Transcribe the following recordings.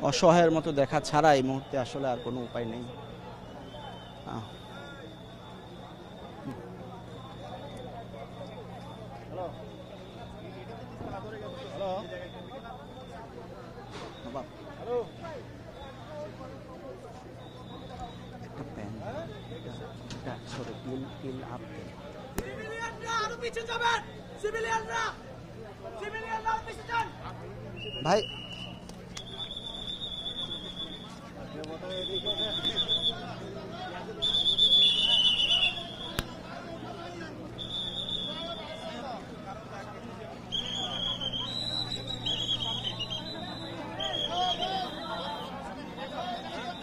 অসহায়ের মতো দেখা ছাড়া এই মুহূর্তে আসলে আর কোনো উপায় নেই। ভাই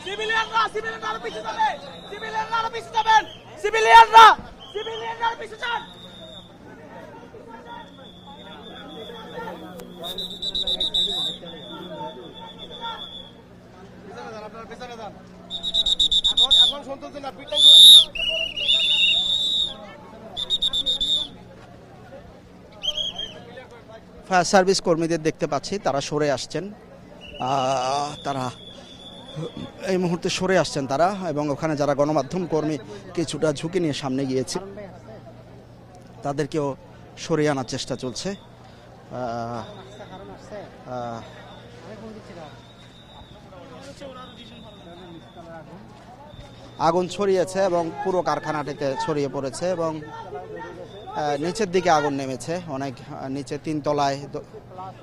সিভিলিয়ানরা পিছু যাবেন, সিভিলিয়ানরা পিছু যাবেন, সিভিলিয়ানরা পিছু যান। এখন সন্তোষ না পিটাই ফায়ার সার্ভিস কর্মীদের দেখতে পাচ্ছি তারা সরে আসছেন, তারা এই মুহূর্তে সরে আসছেন তারা, এবং ওখানে যারা গণমাধ্যম কর্মী কিছুটা ঝুঁকি নিয়ে সামনে গিয়েছে তাদেরকেও সরিয়ে আনার চেষ্টা চলছে। আগুন ছড়িয়েছে এবং পুরো কারখানাটিতে ছড়িয়ে পড়েছে এবং নিচের দিকে আগুন নেমেছে, অনেক নিচে 3 তলায়,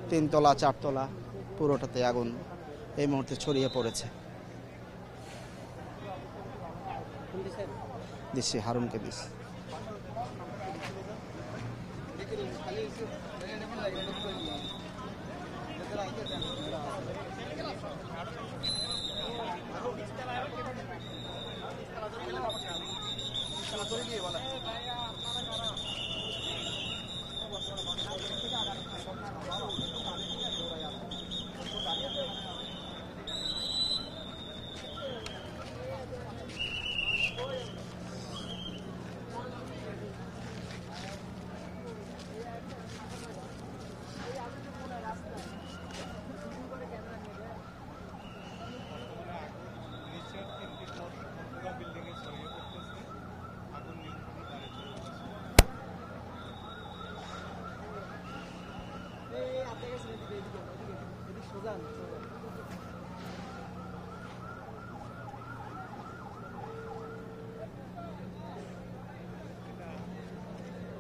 3 তলা 4 তলা পুরোটাতে আগুন এই মুহূর্তে ছড়িয়ে পড়েছে। দিচ্ছি হারুনকে দিচ্ছি।